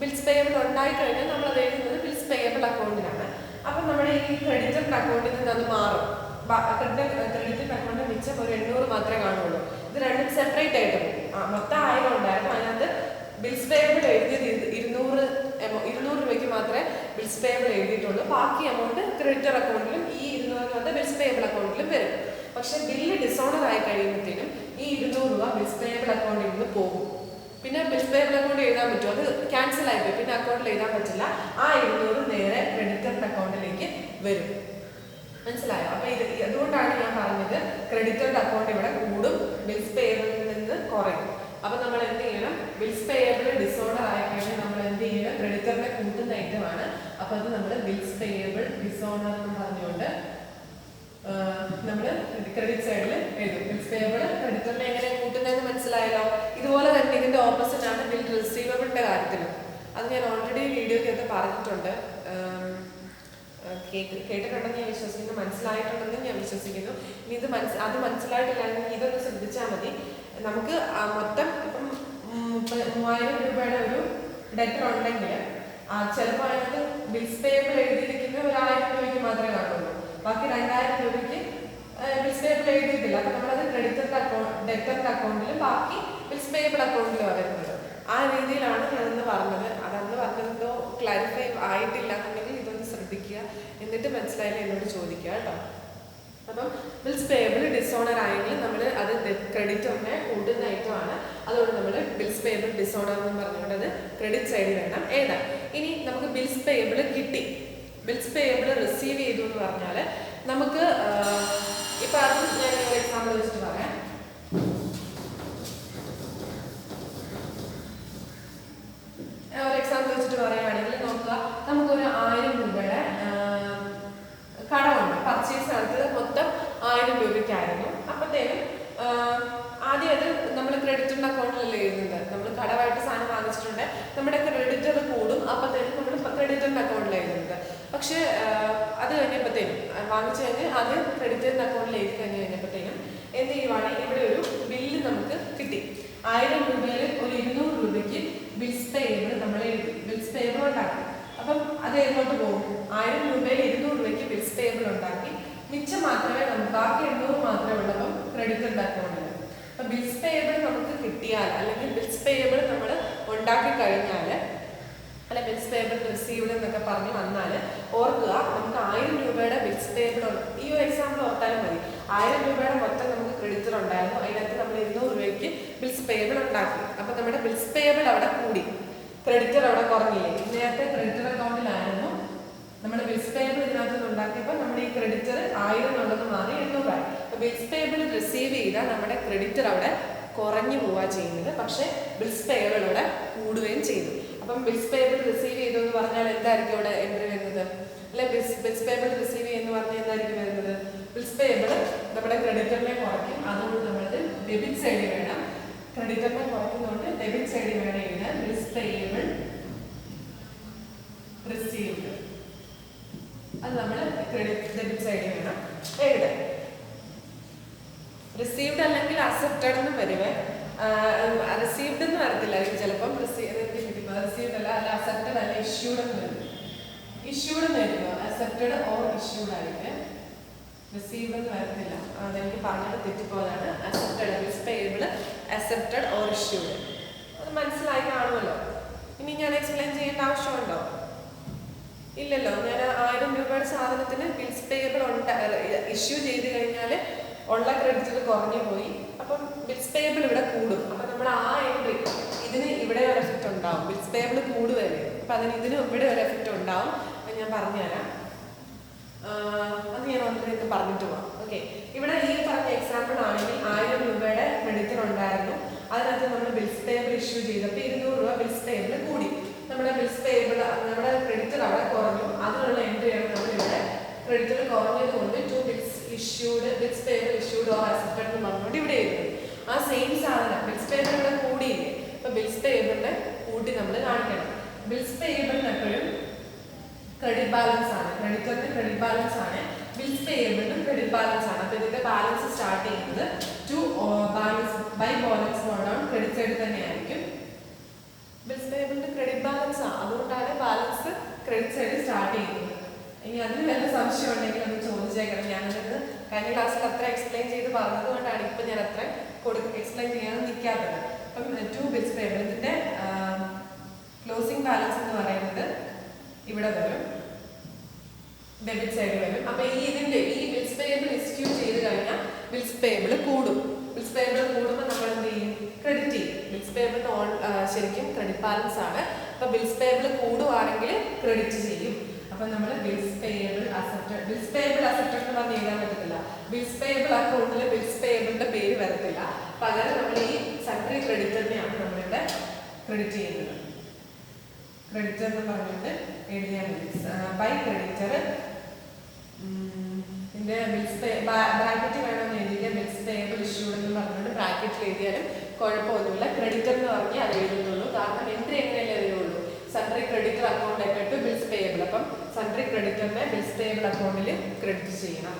ബിൽസ് പേയബിൾ ഉണ്ടായി കഴിഞ്ഞാൽ നമ്മൾ അത് എഴുതുന്നത് ബിൽസ് പേയബിൾ അക്കൗണ്ടിലാണ്. അപ്പൊ നമ്മുടെ ഈ ക്രെഡിറ്ററിന്റെ അക്കൗണ്ടിൽ നിന്ന് അത് മാറും. ക്രെഡിറ്ററിന്റെ അക്കൗണ്ടിൽ മിച്ചം ഒരു 800 മാത്രമേ കാണുള്ളൂ. ഇത് രണ്ടും സെപ്പറേറ്റ് ആയിട്ട് മൊത്തം 1000 ഉണ്ടായിരുന്നു. അതിനകത്ത് ബിൽസ് പേയബിൾ എഴുതിയത് 200 രൂപയ്ക്ക് മാത്രമേ ബിൽസ് പേയബിൾ എഴുതിയിട്ടുള്ളൂ. ബാക്കി എമൗണ്ട് ക്രെഡിറ്റർ അക്കൗണ്ടിലും ഈ 200 ബിൽസ് പേയബിൾ അക്കൗണ്ടിലും വരും. പക്ഷെ ബില്ല് ഡിസോണർ ആയി കഴിയുമ്പോഴത്തേനും ഈ 200 രൂപ ബിൽസ് പേയബിൾ അക്കൗണ്ടിൽ നിന്ന് പോകും. പിന്നെ ബിൽസ് പേയബിൾ അക്കൗണ്ട് എഴുതാൻ പറ്റും, അത് ക്യാൻസൽ ആയിപ്പോയി, പിന്നെ അക്കൗണ്ടിൽ എഴുതാൻ പറ്റില്ല. ആ 200 നേരെ ക്രെഡിറ്ററിന്റെ അക്കൗണ്ടിലേക്ക് വരും. മനസ്സിലായോ? അപ്പൊ അതുകൊണ്ടാണ് ഞാൻ പറഞ്ഞത് ക്രെഡിറ്ററിന്റെ അക്കൗണ്ട് ഇവിടെ കൂടും, ബിൽസ് പേയബിളിൽ നിന്ന് കുറയും. അപ്പൊ നമ്മൾ എന്ത് ചെയ്യണം? ബിൽസ് പേയബിൾ ഡിസോർഡർ ആയി കഴിഞ്ഞാൽ നമ്മൾ എന്ത് ചെയ്യണം? ക്രെഡിറ്ററിനെ കൂട്ടുന്ന ഐറ്റമാണ്. അപ്പൊ അത് നമ്മൾ ബിൽസ് പേയബിൾ ഡിസോർഡർ എന്ന് പറഞ്ഞുകൊണ്ട് നമ്മൾ ക്രെഡിറ്റ് സൈഡിൽ എഴുതും. ബിൽസ് പേയബിൾ ക്രെഡിറ്ററിനെ എങ്ങനെ കൂട്ടുന്നതെന്ന് മനസ്സിലായല്ലോ. ഇതുപോലെ തന്നെ ഇതിന്റെ ഓപ്പോസിറ്റ് ആണ് ബിൽ റിസീവബിളിന്റെ കാര്യത്തിൽ. അത് ഞാൻ ഓൾറെഡി വീഡിയോയ്ക്കകത്ത് പറഞ്ഞിട്ടുണ്ട്. കേട്ടിട്ടുണ്ടെന്ന് ഞാൻ വിശ്വസിക്കുന്നു, മനസ്സിലായിട്ടുണ്ടെന്ന് ഞാൻ വിശ്വസിക്കുന്നു. ഇനി ഇത് അത് മനസ്സിലായിട്ടില്ലെങ്കിൽ ഇതൊന്ന് ശ്രദ്ധിച്ചാൽ മതി. നമുക്ക് മൊത്തം ഇപ്പം 3000 രൂപയുടെ ഒരു ഡെറ്റർ ഉണ്ടെങ്കിൽ ചിലപ്പോൾ അതിനകത്ത് ബിൽസ് പേയബിൾ എഴുതിയിരിക്കുന്ന 1000 രൂപയ്ക്ക് മാത്രമേ കാണുള്ളൂ. ബാക്കി 2000 രൂപയ്ക്ക് ബിൽസ് പേയബിൾ എഴുതിയിട്ടില്ല. അപ്പൊ നമ്മളത് ഡെറ്ററിന്റെ അക്കൗണ്ടിൽ ബാക്കി ബിൽസ് പേയബിൾ അക്കൗണ്ടിലാണ് വരുന്നത്. ആ രീതിയിലാണ് ഞാനന്ന് പറഞ്ഞത്. അതന്ന് പറഞ്ഞതെന്തോ ക്ലാരിഫൈ ആയിട്ടില്ല എന്നുണ്ടെങ്കിൽ ഇതൊന്ന് ശ്രദ്ധിക്കുക. എന്നിട്ട് മനസ്സിലായില്ല എന്നോട് ചോദിക്കുക കേട്ടോ. അപ്പം ബിൽസ് പേയബിൾ ഡിസോണർ ആയെങ്കിൽ നമ്മൾ അത് ക്രെഡിറ്ററിനെ കൂട്ടുന്ന ഐറ്റമാണ്. അതുകൊണ്ട് നമ്മൾ ബിൽസ് പേയബിൾ ഡിസോണർ എന്ന് പറഞ്ഞുകൊണ്ട് അത് ക്രെഡിറ്റ് സൈഡിൽ വേണം എഴുതാൻ. ഇനി നമുക്ക് ബിൽസ് പേയബിൾ കിട്ടി, ബിൽസ് പേയബിൾ റിസീവ് ചെയ്തു എന്ന് പറഞ്ഞാൽ നമുക്ക് ഇപ്പൊ അത് ഞാൻ ഒരു എക്സാമ്പിൾ വെച്ചിട്ട് പറയാം. ഒരു എക്സാമ്പിൾ വെച്ചിട്ട് പറയുകയാണെങ്കിൽ നോക്കുക, നമുക്കൊരു 1000 രൂപയുടെ കടമുണ്ട്. പർച്ചേസ് നടത്തിയത് മൊത്തം 1000 രൂപയ്ക്കായിരുന്നു. അപ്പോഴത്തേനും ആദ്യം അത് നമ്മൾ ക്രെഡിറ്ററിന്റെ അക്കൗണ്ടിലല്ലേ എഴുതുന്നത്. നമ്മൾ കടമായിട്ട് സാധനം വാങ്ങിച്ചിട്ടുണ്ട്, നമ്മുടെ ക്രെഡിറ്റർ കൂടും. അപ്പോഴത്തേനും നമ്മൾ ക്രെഡിറ്ററിന്റെ അക്കൗണ്ടിൽ എഴുതുന്നത്. പക്ഷെ അത് കഴിഞ്ഞപ്പോഴത്തേനും വാങ്ങിച്ചു കഴിഞ്ഞ് അത് ക്രെഡിറ്ററിന്റെ അക്കൗണ്ടിൽ എഴുതി കഴിഞ്ഞപ്പോഴത്തേനും എന്ത് ചെയ്യുവാണെങ്കിൽ ഇവിടെ ഒരു ബില്ല് നമുക്ക് കിട്ടി. 1000 രൂപയിൽ ഒരു 200 രൂപയ്ക്ക് ബിൽസ് പേയബിൾ നമ്മൾ എഴുതി, ബിൽസ് പേയബിൾ ഉണ്ടാക്കി. അപ്പം അത് എങ്ങോട്ട് പോകും? 1000 രൂപയിൽ 200 രൂപയ്ക്ക് ബിൽസ് പേയബിൾ ഉണ്ടാക്കി. മിച്ചം മാത്രമേ നമുക്ക്, ബാക്കി 800 മാത്രമേ ഉള്ളപ്പം ക്രെഡിറ്ററിന്റെ അക്കൗണ്ടിൽ. അപ്പൊ ബിൽസ് പേയബിൾ നമുക്ക് കിട്ടിയാൽ, അല്ലെങ്കിൽ ബിൽസ് പേയബിൾ നമ്മൾ ഉണ്ടാക്കി കഴിഞ്ഞാൽ, അല്ല ബിൽസ് പേയബിൾ റിസീവ്ഡ് എന്നൊക്കെ പറഞ്ഞ് വന്നാൽ ഓർക്കുക, നമുക്ക് 1000 രൂപയുടെ ബിൽസ് പേയബിൾ ഉണ്ട്. ഈ ഒരു എക്സാമ്പിൾ ഓർത്താലും മതി. 1000 രൂപയുടെ മൊത്തം നമുക്ക് ക്രെഡിറ്റർ ഉണ്ടായിരുന്നു. അതിനകത്ത് നമ്മൾ 200 രൂപയ്ക്ക് ബിൽസ് പേയബിൾ ഉണ്ടാക്കി. അപ്പൊ നമ്മുടെ ബിൽസ് പേയബിൾ അവിടെ കൂടി, ക്രെഡിറ്റർ അവിടെ കുറഞ്ഞില്ലേ? നേരത്തെ ക്രെഡിറ്റർ അക്കൗണ്ടിലായിരുന്നു, നമ്മൾ ബിൽസ് പേയബിൾ ഇതിനകത്ത് ഉണ്ടാക്കിയപ്പോൾ നമ്മുടെ ഈ ക്രെഡിറ്റർ 1000 എന്നുള്ളത് മാറി 800 ആയി. അപ്പൊ ബിൽസ് പേയബിൾ റിസീവ് ചെയ്താൽ നമ്മുടെ ക്രെഡിറ്റർ അവിടെ കുറഞ്ഞു പോവുക ചെയ്യുന്നത്, പക്ഷെ ബിൽസ് പേയബിൾ അവിടെ കൂടുകയും ചെയ്തു. അപ്പം ബിൽസ് പേയബിൾ റിസീവ് ചെയ്തു എന്ന് പറഞ്ഞാൽ എന്തായിരിക്കും അവിടെ എൻട്രി വരുന്നത്? അല്ലെ ബിൽസ് പേയബിൾ റിസീവ് ചെയ്യുന്നു പറഞ്ഞാൽ എന്തായിരിക്കും വരുന്നത്? ബിൽസ് പേയബിൾ നമ്മുടെ ക്രെഡിറ്ററിനെ കുറയ്ക്കും. അതുകൊണ്ട് നമ്മളത് ഡെബിറ്റ് സൈഡിൽ വേണം. ക്രെഡിറ്ററിനെ കുറയ്ക്കുന്നതുകൊണ്ട് ഡെബിറ്റ് സൈഡിൽ വേണം എഴുതാൻ. ബിൽസ് പേയബിൾ റിസീവ്ഡ്, അത് നമ്മൾ ഡെബിറ്റ് സൈഡിൽ വേണം എഴുതാൻ. റിസീവ്ഡ് അല്ലെങ്കിൽ അക്സെപ്റ്റഡ് എന്നും വരുവേ. റിസീവ്ഡ് എന്ന് വരത്തില്ല, ചിലപ്പം റിസീവ്ഡ് അല്ല, അക്സെപ്റ്റഡ് അല്ല, ഇഷ്യൂഡ് എന്ന് വരും. ഇഷ്യൂഡ് എന്ന് വരുമോ? അക്സെപ്റ്റഡ് ഓർ ഇഷ്യൂഡ് ആയിട്ട്. റിസീവ്ഡ് എന്ന് വരത്തില്ല, അതെനിക്ക് പറഞ്ഞത് തെറ്റിപ്പോയതാണ്. Accepted, bills payable accepted or issued. അത് മനസ്സിലായി കാണുമല്ലോ. ഇനി ഞാൻ എക്സ്പ്ലെയിൻ ചെയ്യേണ്ട ആവശ്യമുണ്ടോ? ഇല്ലല്ലോ. ഞാൻ 1000 രൂപയുടെ സാധനത്തിന് ബിൽസ് പേയബിൾ ഇഷ്യൂ ചെയ്ത് കഴിഞ്ഞാൽ ഉള്ള ക്രെഡിറ്റർ കുറഞ്ഞു പോയി. അപ്പം ബിൽസ് പേയബിൾ ഇവിടെ കൂടും. അപ്പം നമ്മൾ ആ എൻട്രി ഇതിന് ഇവിടെ ഒരു എഫക്റ്റ് ഉണ്ടാവും. ബിൽസ് പേയബിൾ കൂടുകയല്ലേ, അപ്പം അതിന് ഇതിന് ഇവിടെ ഒരു എഫക്റ്റ് ഉണ്ടാവും. അത് ഞാൻ പറഞ്ഞുതരാം. അത് ഞാൻ ഓൾറെഡി പറഞ്ഞിട്ട് പോവാം. ഓക്കെ, ഇവിടെ ഈ പറഞ്ഞ എക്സാമ്പിൾ ആണെങ്കിൽ 1000 രൂപയുടെ ക്രെഡിറ്റർ ഉണ്ടായിരുന്നു. അതിനകത്ത് നമ്മൾ ബിൽസ് പേയബിൾ ഇഷ്യൂ ചെയ്തപ്പോൾ 200 രൂപ ബിൽസ് പേയബിൾ കൂടി. നമ്മുടെ ബിൽസ് പേയബിൾ, നമ്മുടെ ക്രെഡിറ്റർ അവിടെ കുറഞ്ഞു. അതിനുള്ള എൻട്രിയാണ് നമ്മൾ ഇവിടെ ക്രെഡിറ്റർ കുറഞ്ഞത് കൊണ്ട് to bills issued, bills payable issued or accepted എന്ന് പറഞ്ഞുകൊണ്ട് ഇവിടെ എഴുതുന്നത്. ആ സെയിം സാധനം ബിൽസ് പേയബിൾ ഇവിടെ കൂടിയില്ലേ, അപ്പൊ ബിൽസ് പേയബിളിന്റെ കൂട്ടി നമ്മൾ കാണിക്കണം. ബിൽസ് പേയബിളിന് എപ്പോഴും ക്രെഡിറ്റ് ബാലൻസ് ആണ്, ക്രെഡിറ്ററിന് ക്രെഡിറ്റ് ബാലൻസ് ആണ്, ബിൽസ് പേയബിളിനും ക്രെഡിറ്റ് ബാലൻസ് ആണ്. അപ്പൊ ഇതിന്റെ ബാലൻസ് സ്റ്റാർട്ട് ചെയ്യുന്നത് ടു ബാലൻസ് ബൈ ബാലൻസ് കൊണ്ടാണ് ക്രെഡിറ്റ് സൈഡിൽ തന്നെയായിരിക്കും. ബിൽസ് പേയബിളിന്റെ ക്രെഡിറ്റ് ബാലൻസ് ആണ്, അതുകൊണ്ടാണ് ബാലൻസ് ക്രെഡിറ്റ് സൈഡിൽ സ്റ്റാർട്ട് ചെയ്യുന്നത്. ഇനി അതിന് വല്ല സംശയം ഉണ്ടെങ്കിൽ ഒന്ന് ചോദിച്ചേക്കണം. ഞാനത് കഴിഞ്ഞ ക്ലാസ്സിൽ അത്ര എക്സ്പ്ലെയിൻ ചെയ്ത് പറഞ്ഞത് കൊണ്ടാണ് ഇപ്പം ഞാൻ അത്ര എക്സ്പ്ലെയിൻ ചെയ്യാൻ നിൽക്കാത്തത്. അപ്പം ടു ബിൽസ് പേയബിൾ, ഇതിന്റെ ക്ലോസിംഗ് ബാലൻസ് എന്ന് പറയുന്നത് ഇവിടെ വരും, ഡെബിറ്റ് സൈഡ് വരും. അപ്പൊ ഇതിന്റെ ഈ ബിൽസ് പേയബിൾ ഇഷ്യൂ ചെയ്ത് കഴിഞ്ഞാൽ ബിൽസ് പേയബിൾ കൂടും. ബിൽസ് പേയബിൾ കൂടുമ്പോൾ നമ്മൾ എന്ത് ചെയ്യും? ക്രെഡിറ്റ് ചെയ്യും. ബിൽസ് പേയബിൾ ശരിക്കും ക്രെഡിറ്റ് ബാലൻസ് ആണ്. അപ്പൊ ബിൽസ് പേയബിൾ കൂടുവാണെങ്കിൽ ക്രെഡിറ്റ് ചെയ്യും. അപ്പൊ നമ്മൾ bills payable accepted, bills payable accepted എന്ന് പറഞ്ഞ് എഴുതാൻ പറ്റത്തില്ല. ബിൽസ് പേയബിൾ അക്കൗണ്ടിൽ ബിൽസ് പേയബിളിന്റെ പേര് വരത്തില്ല. പകരം നമ്മൾ ഈ സൺട്രി ക്രെഡിറ്ററിനെ ക്രെഡിറ്റ് ചെയ്യുന്നത്. ക്രെഡിറ്റർ എന്ന് പറഞ്ഞുകൊണ്ട് എഴുതിയാൽ മതി. ബൈ ക്രെഡിറ്റർ ഇതിന്റെ ബ്രാക്കറ്റ് വേണമെന്ന് എഴുതിയാൽ ബിൽസ് പേയബിൾ ഇഷ്യൂഡ് എന്ന് പറഞ്ഞുകൊണ്ട് ബ്രാക്കറ്റിൽ എഴുതിയാലും കുഴപ്പമൊന്നുമില്ല. ക്രെഡിറ്റർ എന്ന് പറഞ്ഞാൽ അത് എഴുതുന്നുള്ളൂ. കാരണം എൻട്രി എങ്ങനെയല്ലേ എഴുതുള്ളൂ? സൺട്രി ക്രെഡിറ്റർ അക്കൗണ്ട് ഇട്ടിട്ട് ബിൽസ് പേയബിൾ. അപ്പം സൺട്രി ക്രെഡിറ്ററിനെ ബിൽസ് പേയബിൾ അക്കൗണ്ടിൽ ക്രെഡിറ്റ് ചെയ്യണം.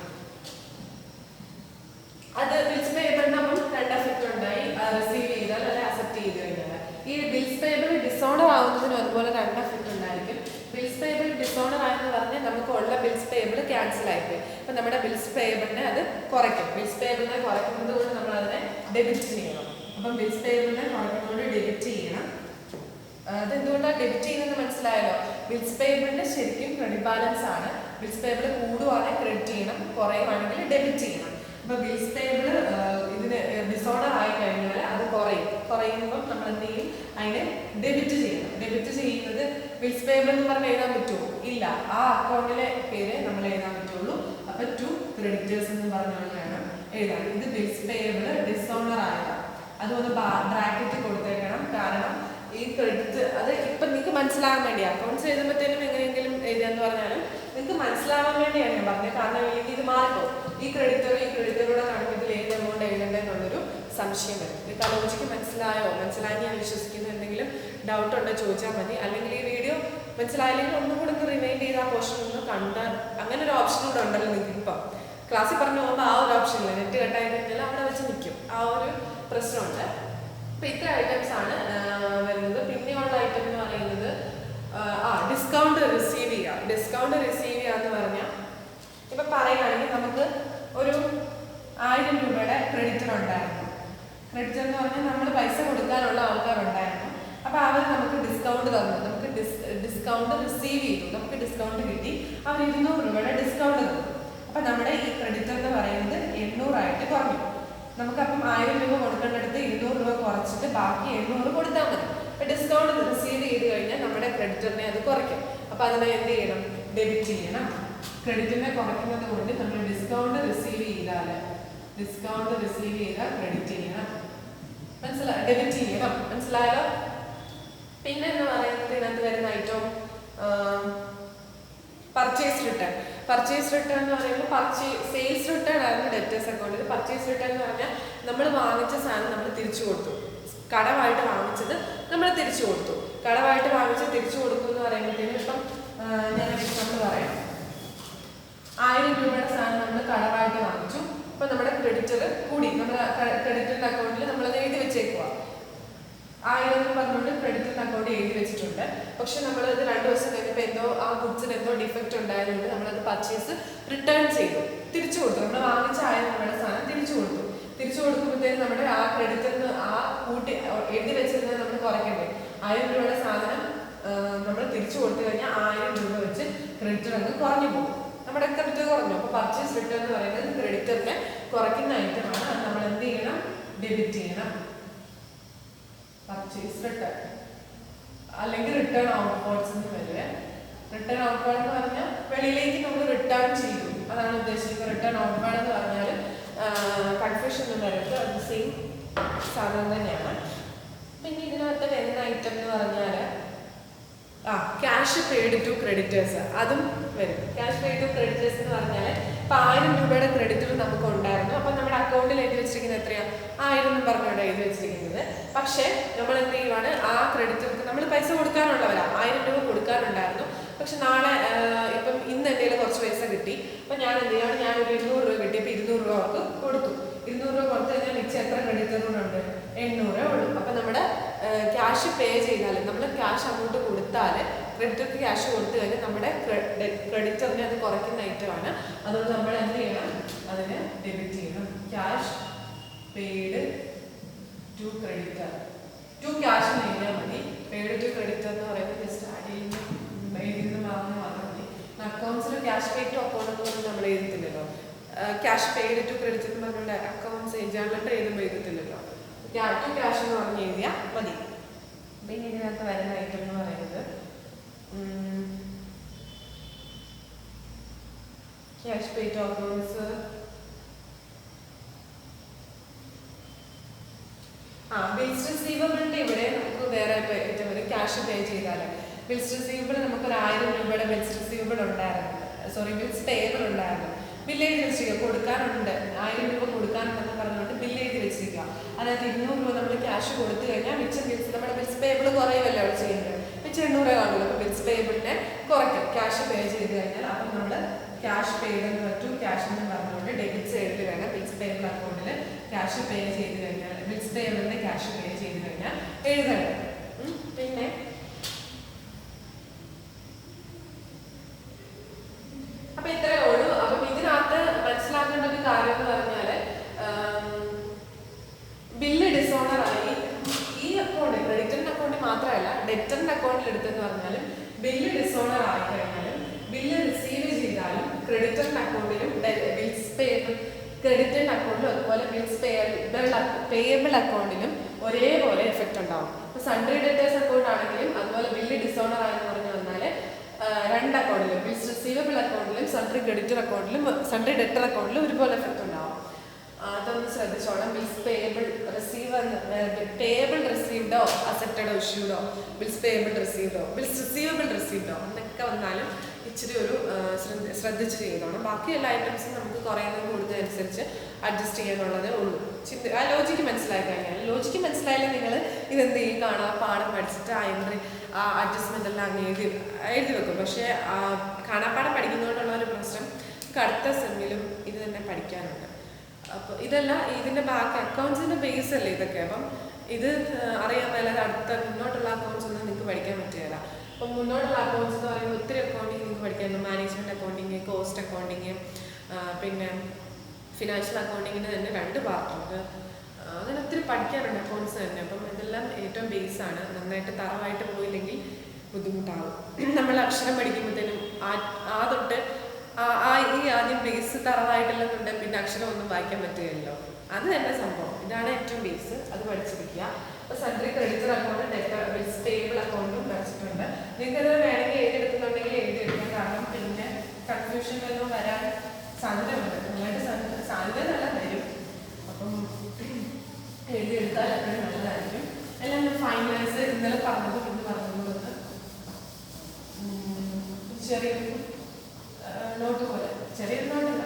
അത് ബിൽസ് പേയബിളിന് അപ്പം രണ്ട് എഫക്റ്റ് ഉണ്ടായി. റിസീവ് ചെയ്താൽ അല്ലെ അക്സെപ്റ്റ് ചെയ്ത് കഴിഞ്ഞാൽ. ഈ ബിൽസ് പേയബിൾ ഡിസോണർ ആവുന്നതിനും അതുപോലെ രണ്ട് എഫക്റ്റ് ഉണ്ടായിരിക്കും. ബിൽസ് പേയബിൾ ഡിസോണർ ആയെന്ന് പറഞ്ഞാൽ നമുക്ക് ഉള്ള ബിൽസ് പേയബിൾ ക്യാൻസൽ ആയിപ്പോയി. അപ്പം നമ്മുടെ ബിൽസ് പേയബിളിനെ അത് കുറയ്ക്കും. ബിൽസ് പേയബിളിനെ കുറയ്ക്കുന്നത് കൊണ്ട് നമ്മൾ അതിനെ ഡെബിറ്റ് ചെയ്യണം. അപ്പം ബിൽസ് പേയബിളിനെ കുറയ്ക്കുന്നതുകൊണ്ട് ഡെബിറ്റ് ചെയ്യണം. അതെന്തുകൊണ്ടാണ് ഡെബിറ്റ് ചെയ്യുന്നത് മനസ്സിലായല്ലോ? ബിൽസ് പേയബിളിന്റെ ശരിക്കും ക്രെഡിറ്റ് ബാലൻസ് ആണ്. ബിൽസ് പേയബിൾ കൂടുവാണെങ്കിൽ ക്രെഡിറ്റ് ചെയ്യണം, കുറയുവാണെങ്കിൽ ഡെബിറ്റ് ചെയ്യണം. അപ്പൊ ബിൽസ് പേയബിൾ ഇതിന് ഡിസോർഡർ ആയി കഴിഞ്ഞാൽ അത് കുറയുമ്പോൾ നമ്മൾ എന്ത് ചെയ്യും? അതിനെ ഡെബിറ്റ് ചെയ്യണം. ഡെബിറ്റ് ചെയ്യുന്നത് ബിൽസ് പേയബിൾ എന്ന് പറഞ്ഞാൽ എഴുതാൻ പറ്റുമോ? ഇല്ല. ആ അക്കൗണ്ടിലെ പേര് നമ്മൾ എഴുതാൻ പറ്റുള്ളൂ. അപ്പൊ ടു ക്രെഡിറ്റേഴ്സ് എന്ന് പറഞ്ഞുകൊണ്ട് വേണം എഴുതാൻ. ഇത് ബിൽസ് പേയബിൾ ഡിസോർഡർ ആയതാണ്. അതൊന്ന് ബ്രാക്കറ്റ് കൊടുത്തേക്കണം. കാരണം ഈ ക്രെഡിറ്റ് അത് ഇപ്പൊ നിങ്ങൾക്ക് മനസ്സിലാകാൻ വേണ്ടി അക്കൗണ്ട്സ് എഴുതുമ്പോഴത്തേനും എങ്ങനെയെങ്കിലും എഴുതാന്ന് പറഞ്ഞാലും നിങ്ങൾക്ക് മനസ്സിലാവാൻ വേണ്ടിയാണ് ഞാൻ പറഞ്ഞത്. കാരണം ഇല്ലെങ്കിൽ ഇത് മാറിപ്പോ ഈ ക്രെഡിറ്ററുടെ കണക്കിൽ ഏത് എമൗണ്ട് എഴുതേണ്ടെന്നുള്ളൊരു സംശയം വരും. ഇത് ലോജിക്ക് മനസ്സിലായി ഞാൻ വിശ്വസിക്കുന്നു. എന്തെങ്കിലും ഡൗട്ട് ഉണ്ടോ ചോദിച്ചാൽ മതി. അല്ലെങ്കിൽ ഈ വീഡിയോ മനസ്സിലായില്ലെങ്കിൽ ഒന്നും കൂടെ ഒന്ന് റിമൈൻഡ് ചെയ്ത് ആ പോർഷൻ ഒന്ന് കണ്ടാൽ അങ്ങനെ ഒരു ഓപ്ഷൻ കൂടെ ഉണ്ടല്ലോ നിങ്ങൾക്ക്. ഇപ്പം ക്ലാസ്സിൽ പറഞ്ഞു പോകുമ്പോൾ ആ ഒരു ഓപ്ഷൻ ഇല്ല. നെറ്റ് കട്ടായി കഴിഞ്ഞാൽ അവിടെ വെച്ച് നിൽക്കും. ആ ഒരു പ്രശ്നമുണ്ട്. അപ്പൊ ഇത്ര ഐറ്റംസ് ആണ് വരുന്നത്. പിന്നെയുള്ള ഐറ്റം എന്ന് പറയുന്നത് ഡിസ്കൗണ്ട് റിസീവ് ചെയ്യുക. ഡിസ്കൗണ്ട് റിസീവ് ചെയ്യുക എന്ന് പറഞ്ഞാൽ ഇപ്പൊ പറയുകയാണെങ്കിൽ നമുക്ക് ഒരു 1000 രൂപയുടെ ക്രെഡിറ്റർ ഉണ്ടായിരുന്നു. ക്രെഡിറ്റർ എന്ന് പറഞ്ഞാൽ നമ്മൾ പൈസ കൊടുക്കാനുള്ള ആൾക്കാരുണ്ടായിരുന്നു. അപ്പൊ അവർ നമുക്ക് ഡിസ്കൗണ്ട് തന്നു. നമുക്ക് ഡിസ്കൗണ്ട് റിസീവ് ചെയ്തു. നമുക്ക് ഡിസ്കൗണ്ട് കിട്ടി. അവർ 200 രൂപയുടെ ഡിസ്കൗണ്ട് തന്നു. അപ്പൊ നമ്മുടെ ഈ ക്രെഡിറ്റർ എന്ന് പറയുന്നത് 800 ആയിട്ട് കുറഞ്ഞു. നമുക്കപ്പം 1000 രൂപ കൊടുക്കേണ്ടടുത്ത് 200 രൂപ കുറച്ചിട്ട് ബാക്കി 800 കൊടുത്താൽ മതി. അപ്പൊ ഡിസ്കൗണ്ട് റിസീവ് ചെയ്ത് കഴിഞ്ഞാൽ നമ്മുടെ ക്രെഡിറ്ററിനെ അത് കുറയ്ക്കും. അപ്പൊ അതിനെ എന്ത് ചെയ്യണം? ഡെബിറ്റ് ചെയ്യണം. ക്രെഡിറ്റിനെ കുറയ്ക്കുന്നത് കൊണ്ട് നമ്മൾ ഡിസ്കൗണ്ട് റിസീവ് ചെയ്താൽ ക്രെഡിറ്റ് ചെയ്യണം. മനസ്സിലായോ? ഡെബിറ്റ് ചെയ്യണം. മനസ്സിലായല്ലോ? പിന്നെ എന്ന് പറയുന്നത് ഇതിനകത്ത് വരുന്ന item purchase return. Purchase return എന്ന് പറയുമ്പോൾ സെയിൽസ് റിട്ടേൺ ആയിരുന്നു ഡെറ്റേഴ്സ് അക്കൗണ്ടിൽ. പർച്ചേസ് റിട്ടേൺ എന്ന് പറഞ്ഞാൽ നമ്മൾ വാങ്ങിച്ച സാധനം നമ്മൾ തിരിച്ചു കൊടുത്തു. കടമായിട്ട് വാങ്ങിച്ചത് നമ്മൾ തിരിച്ചു കൊടുത്തു. കടമായിട്ട് വാങ്ങിച്ചത് തിരിച്ചു കൊടുത്തു എന്ന് പറയുമ്പോഴത്തേനും ഇപ്പം ഞാൻ എക്സാമ്പിൾ പറയാം. 1000 രൂപയുടെ സാധനം നമ്മൾ കടമായിട്ട് വാങ്ങിച്ചു. അപ്പൊ നമ്മുടെ ക്രെഡിറ്റർ കൂടി. നമ്മുടെ ക്രെഡിറ്ററിന്റെ അക്കൗണ്ടിൽ നമ്മളത് എഴുതി വെച്ചേക്കുക. 1000 എന്ന് പറഞ്ഞുകൊണ്ട് ക്രെഡിറ്ററിന്റെ അക്കൗണ്ട് എഴുതി വെച്ചിട്ടുണ്ട്. പക്ഷെ നമ്മൾ ഇത് 2 ദിവസം കഴിഞ്ഞപ്പോൾ എന്തോ ആ ഗുഡ്സിന് എന്തോ ഡിഫക്റ്റ് ഉണ്ടായതുകൊണ്ട് നമ്മളത് പർച്ചേസ് റിട്ടേൺ ചെയ്തു, തിരിച്ചു കൊടുത്തു. നമ്മൾ വാങ്ങിച്ച 1000 രൂപയുടെ സാധനം തിരിച്ചു കൊടുത്തു. തിരിച്ചു കൊടുക്കുമ്പോഴത്തേക്കും നമ്മുടെ ആ ക്രെഡിറ്ററിന് ആ കൂട്ടി എഴുതി വെച്ചിരുന്നത് നമ്മൾ കുറയ്ക്കണ്ടേ? 1000 രൂപയുടെ സാധനം നമ്മൾ തിരിച്ചു കൊടുത്തു കഴിഞ്ഞാൽ 1000 രൂപ വെച്ച് ക്രെഡിറ്റർ അങ്ങ് കുറഞ്ഞു പോകും. നമ്മുടെ ക്രെഡിറ്റർ കുറഞ്ഞു. അപ്പൊ പർച്ചേസ് റിട്ടേൺ എന്ന് പറയുന്നത് ക്രെഡിറ്ററിനെ കുറയ്ക്കുന്ന ഐറ്റമാണ്. അത് നമ്മൾ എന്ത് ചെയ്യണം? ഡെബിറ്റ് ചെയ്യണം. പർച്ചേസ് റിട്ടേൺ അല്ലെങ്കിൽ റിട്ടേൺ ഔട്ട്വേർഡ്സ് എന്ന് വരിക. റിട്ടേൺ ഔട്ട്വേർഡ് എന്ന് പറഞ്ഞാൽ വെളിയിലേക്ക് നമ്മൾ റിട്ടേൺ ചെയ്തു, അതാണ് ഉദ്ദേശിക്കുന്നത്. റിട്ടേൺ ഔട്ട്വേർഡ് എന്ന് പറഞ്ഞാൽ കൺഫ്യൂഷൻ ഒന്നും വരരുത്. അത് സെയിം സാധനം തന്നെയാണ്. പിന്നെ ഇതിനകത്ത് വരുന്ന ഐറ്റം എന്ന് പറഞ്ഞാൽ ക്യാഷ് പെയ്ഡ് ടു ക്രെഡിറ്റേഴ്സ്, അതും വരും. ക്യാഷ് പെയ്ഡ് ടു ക്രെഡിറ്റേഴ്സ് എന്ന് പറഞ്ഞാൽ ഇപ്പം 1000 രൂപയുടെ ക്രെഡിറ്റർ നമുക്ക് ഉണ്ടായിരുന്നു. അപ്പം നമ്മുടെ അക്കൗണ്ടിൽ എഴുതി വെച്ചിരിക്കുന്നത് എത്രയാണ്? 1000 എന്ന് പറഞ്ഞുകൊണ്ട് എഴുതി വെച്ചിരിക്കുന്നത്. പക്ഷേ നമ്മൾ എന്ത് ചെയ്യുവാണ്? ആ ക്രെഡിറ്റർക്ക് നമ്മൾ പൈസ കൊടുക്കാനുള്ളവരാണ്. 1000 രൂപ കൊടുക്കാനുണ്ടായിരുന്നു. പക്ഷെ നാളെ ഇപ്പം ഇന്ന് എൻ്റെ കയ്യിൽ കുറച്ച് പൈസ കിട്ടി. അപ്പം ഞാൻ എന്ത് ചെയ്യാണ്? ഞാനൊരു 200 രൂപ കിട്ടി. ഇപ്പം 200 രൂപ അവർക്ക് കൊടുത്തു. 200 രൂപ കൊടുത്തു കഴിഞ്ഞാൽ മിച്ചം എത്ര ക്രെഡിറ്ററിനുണ്ട്? 800 ഉള്ളൂ. അപ്പം നമ്മുടെ ക്യാഷ് പേ ചെയ്താൽ, നമ്മൾ ക്യാഷ് അങ്ങോട്ട് കൊടുത്താൽ, ക്രെഡിറ്റർക്ക് ക്യാഷ് കൊടുത്തു കഴിഞ്ഞാൽ നമ്മുടെ ക്രെഡിറ്ററിനെ അത് കുറയ്ക്കുന്ന ഐറ്റമാണ്. അതുകൊണ്ട് നമ്മൾ എന്ത് ചെയ്യണം? അതിനെ ഡെബിറ്റ് ചെയ്യണം. Cash paid to creditor, to cash എഴുതിയാൽ മതി. പെയ്ഡ് ടു ക്രെഡിറ്റർ എന്ന് പറയുന്നത് ജസ്റ്റ് എഴുതുന്ന മാത്രം മതി. അക്കൗണ്ട്സിൽ ക്യാഷ് പെയ്ഡ് ടു അക്കൗണ്ട് എന്ന് പറഞ്ഞാൽ നമ്മൾ എഴുതത്തില്ലല്ലോ. ക്യാഷ് പെയ്ഡ് ടു ക്രെഡിറ്റർ എന്ന് പറഞ്ഞുകൊണ്ട് അക്കൗണ്ട്സ് ജേർണൽ എഴുതുമ്പോൾ എഴുതത്തില്ലല്ലോ. ടു ക്യാഷ് എന്ന് പറഞ്ഞ് എഴുതിയാൽ മതി. പിന്നെ ഇതിനകത്ത് വരുന്ന ഐറ്റം എന്ന് പറയുന്നത് cash paid to accounts bills റിസീവബിളിന്റെ ഇവിടെ നമുക്ക് വേറെ ക്യാഷ് പേ ചെയ്താൽ ബിൽസ് റിസീവബിൾ നമുക്ക് 1000 രൂപയുടെ ബിൽസ് റിസീവബിൾ ഉണ്ടായിരുന്നു, സോറി ബിൽസ് പേയബിൾ ഉണ്ടായിരുന്നു. ബില്ല് എഴുതി വെച്ചിരിക്കുക, കൊടുക്കാനുണ്ട് 1000 രൂപ കൊടുക്കാനുണ്ടെന്ന് പറഞ്ഞുകൊണ്ട് ബില്ല് എഴുതി വെച്ചിരിക്കുക. അതായത് 200 രൂപ നമ്മൾ ക്യാഷ് കൊടുത്തു കഴിഞ്ഞാൽ മിച്ചം ബിൽസ് നമ്മുടെ ബിൽസ് പേയബിൾ കുറയുമല്ലോ അവിടെ ചെയ്യുന്നത്, മിച്ചം 800 കാണുമല്ലോ. അപ്പോൾ ബിൽസ് പേയബിളിനെ കുറയ്ക്കും ക്യാഷ് പേ ചെയ്ത് കഴിഞ്ഞാൽ. അപ്പം നമ്മൾ ക്യാഷ് പെയ്ഡ് എന്ന് പറ്റും ക്യാഷ് എന്ന് പറഞ്ഞുകൊണ്ട് ഡെബിറ്റ് സൈഡിൽ വേണം ബിൽസ് പേയബിൾ അക്കൗണ്ടിൽ ക്യാഷ് പേ ചെയ്ത് കഴിഞ്ഞാൽ ബിൽസ് പേയബിളിന്റെ ക്യാഷ് പേ ചെയ്ത് കഴിഞ്ഞാൽ എഴുതണം. പിന്നെ അപ്പൊ ഇത്രയേ ഉള്ളൂ. അപ്പം ഇതിനകത്ത് മനസ്സിലാക്കേണ്ട ഒരു കാര്യം എന്ന് പറഞ്ഞാല് ബില്ല് ഡിസോണർ ആയി ഈ അക്കൗണ്ട് ക്രെഡിറ്ററിന്റെ അക്കൗണ്ടിൽ മാത്രമല്ല ഡെറ്ററിന്റെ അക്കൗണ്ടിൽ എടുത്തെന്ന് പറഞ്ഞാലും ബില്ല് ഡിസോണർ ആയി കഴിഞ്ഞാലും ബില്ല് റിസീവ് ചെയ്താലും ക്രെഡിറ്ററിന്റെ അക്കൗണ്ടിലും ബിൽസ് പേയബിൾ ക്രെഡിറ്ററിന്റെ അക്കൗണ്ടിലും അതുപോലെ ബിൽസ് പേയബിൾ അക്കൗണ്ടിലും ഒരേപോലെ എഫക്റ്റ് ഉണ്ടാവും. ഇപ്പൊ സൺഡ്രി ഡെറ്റേഴ്സ് അക്കൗണ്ട് ആണെങ്കിലും അതുപോലെ ബില്ല് ഡിസോണർ ആയെന്ന് പറഞ്ഞു വന്നാൽ രണ്ട് അക്കൗണ്ടിലും ബിൽസ് റിസീവബിൾ അക്കൗണ്ടിലും സൺഡ്രി ക്രെഡിറ്റർ അക്കൗണ്ടിലും സൺഡ്രി ഡെറ്റർ അക്കൗണ്ടിലും ഒരുപോലെ എഫക്റ്റ് ഉണ്ടാവും. അതൊന്ന് ശ്രദ്ധിച്ചോളാം. ബിൽസ് പേയബിൾ റിസീവ്ഡോ അക്സെപ്റ്റഡോ ഇഷ്യൂഡോ ബിൽസ് പേയബിൾ റിസീവ്ഡോ ബിൽസ് റിസീവബിൾ റിസീവ്ഡോ എന്നൊക്കെ വന്നാലും ഇച്ചിരി ഒരു ശ്രദ്ധിച്ച് ചെയ്തോണം. ബാക്കി എല്ലാ ഐറ്റംസും നമുക്ക് കുറയുന്നത് കൂടുന്നതനുസരിച്ച് അഡ്ജസ്റ്റ് ചെയ്യാനുള്ളതേ ഉള്ളൂ. ആ ലോജിക്ക് മനസ്സിലായി കഴിഞ്ഞാൽ ലോജിക്ക് മനസ്സിലായാലും നിങ്ങൾ ഇതെന്ത് ചെയ്യും കാണാം പാഠം പഠിച്ചിട്ട് ആ എൻട്രി ആ അഡ്ജസ്റ്റ്മെന്റ് എല്ലാം അങ്ങ് എഴുതി വെക്കും. പക്ഷേ കാണാപ്പാഠം പഠിക്കുന്നതുകൊണ്ടുള്ള ഒരു പ്രശ്നം അടുത്ത സെമ്മിലും ഇത് തന്നെ പഠിക്കാനുണ്ട്. അപ്പോൾ ഇതെല്ലാം ഇതിൻ്റെ ബാക്കി അക്കൗണ്ട്സിൻ്റെ ബേസ് അല്ലേ ഇതൊക്കെ. അപ്പം ഇത് അറിയാൻ മേലാതെ അടുത്ത മുന്നോട്ടുള്ള അക്കൗണ്ട്സ് ഒന്നും നിങ്ങൾക്ക് പഠിക്കാൻ പറ്റുകയില്ല. അപ്പം മുന്നോട്ടുള്ള അക്കൗണ്ട്സ് എന്ന് പറയുമ്പോൾ ഒത്തിരി അക്കൗണ്ടിങ് നിങ്ങൾക്ക് പഠിക്കാനുണ്ട്. മാനേജ്മെൻറ്റ് അക്കൗണ്ടിങ്, കോസ്റ്റ് അക്കൗണ്ടിങ്, പിന്നെ ഫിനാൻഷ്യൽ അക്കൗണ്ടിങ്ങിന് തന്നെ 2 പാർട്ടുണ്ട്. അങ്ങനെ ഒത്തിരി പഠിക്കാനുണ്ട് അക്കൗണ്ട്സ് തന്നെ. അപ്പം ഇതെല്ലാം ഏറ്റവും ബേസാണ്. നന്നായിട്ട് തറവായിട്ട് പോയില്ലെങ്കിൽ ബുദ്ധിമുട്ടാകും. നമ്മൾ അക്ഷരം പഠിക്കുമ്പോഴത്തേനും ആ തൊട്ട് ഈ ആദ്യം ബേസ് തറവായിട്ടില്ലെന്നുണ്ട് പിന്നെ അക്ഷരം ഒന്നും വായിക്കാൻ പറ്റുകയല്ലോ. അത് തന്നെ സംഭവം. ഇതാണ് ഏറ്റവും ബേസ്, അത് പഠിച്ചിരിക്കുക. അപ്പോൾ sundry creditor account debtor bills payable അക്കൗണ്ടും പഠിച്ചിട്ടുണ്ട്. നിങ്ങൾക്ക് അത് വേണമെങ്കിൽ എഴുതിയെടുക്കുന്നുണ്ടെങ്കിൽ എഴുതിയെടുക്കാം. കാരണം പിന്നെ കൺഫ്യൂഷൻ എല്ലാം വരാൻ സാധ്യതയുണ്ട്. നന്നായിട്ട് സാധ്യത നല്ല വരും. അപ്പം എഴുതിയെടുത്താൽ അത്രയും നല്ലതായിരിക്കും. എല്ലാം ഫൈനലൈസ് ഇന്നലെ പറഞ്ഞതും ഇന്ന് പറഞ്ഞതുകൊണ്ട് ചെറിയൊരു നോട്ട് പോലെ ചെറിയൊരു നോട്ടല്ല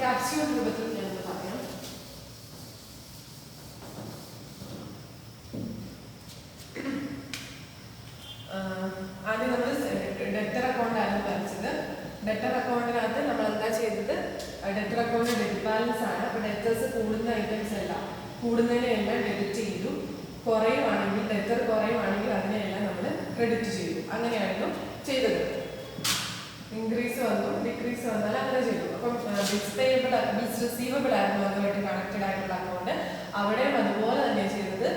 ക്യാപ്സ്യൂൾ രൂപത്തിൽ ഞാനത് പറയാം. ആദ്യം നമ്മൾ ഡെറ്റർ അക്കൗണ്ട് ആണ് വരച്ചത്. ഡെറ്റർ അക്കൗണ്ടിനകത്ത് നമ്മൾ എന്താ ചെയ്തത്, ഡെറ്റർ അക്കൗണ്ട് ഡെബിറ്റ് ബാലൻസ് ആണ്. അപ്പോൾ ഡെറ്റേഴ്സ് കൂടുന്ന ഐറ്റംസ് എല്ലാം കൂടുന്നതിനെല്ലാം ഡെബിറ്റ് ചെയ്തു. കുറയുവാണെങ്കിൽ ഡെറ്റർ കുറയുവാണെങ്കിൽ അതിനെല്ലാം നമ്മൾ ക്രെഡിറ്റ് ചെയ്തു. അങ്ങനെയായിരുന്നു ചെയ്തത്. ഇൻക്രീസ് വന്നു ഡിക്രീസ് വന്നാൽ അങ്ങനെ ചെയ്തു. അപ്പം ബിൽസ് പേയബിൾ ബിൽസ് റിസീവബിൾ ആയിരുന്നു അതുമായിട്ട് കണക്റ്റഡ് ആയിട്ടുള്ള അക്കൗണ്ട്. അവിടെയും അതുപോലെ തന്നെ ചെയ്തത്.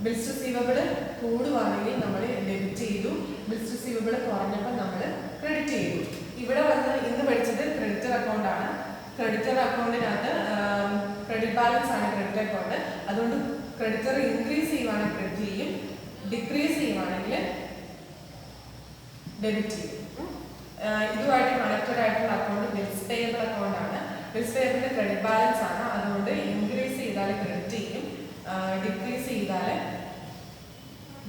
ബിൽസ് റിസീവബിൾ കൂടുവാണെങ്കിൽ നമ്മൾ ഡെബിറ്റ് ചെയ്തു, ബിൽസ് റിസീവബിൾ കുറഞ്ഞപ്പോൾ നമ്മൾ ക്രെഡിറ്റ് ചെയ്തു. ഇവിടെ വന്ന് ഇന്ന് പഠിച്ചത് ക്രെഡിറ്റർ അക്കൗണ്ട് ആണ്. ക്രെഡിറ്റർ അക്കൗണ്ടിനകത്ത് ക്രെഡിറ്റ് ബാലൻസ് ആണ് ക്രെഡിറ്റ് അക്കൗണ്ട്. അതുകൊണ്ട് ക്രെഡിറ്റർ ഇൻക്രീസ് ചെയ്യുവാണെങ്കിൽ ക്രെഡിറ്റ് ചെയ്യും, ഡിക്രീസ് ചെയ്യുവാണെങ്കിൽ ഡെബിറ്റ് ചെയ്യും. ഇതുമായിട്ട് കണക്റ്റഡ് ആയിട്ടുള്ള അക്കൗണ്ട് ബിൽസ് പേയബിൾ അക്കൗണ്ട് ആണ്. ബിൽസ് പേയബിളിന്റെ ക്രെഡിറ്റ് ബാലൻസ് ആണ്. അതുകൊണ്ട് ഇൻക്രീസ് ചെയ്താൽ ക്രെഡിറ്റ് ചെയ്യും, ഡിക്രീസ് ചെയ്താൽ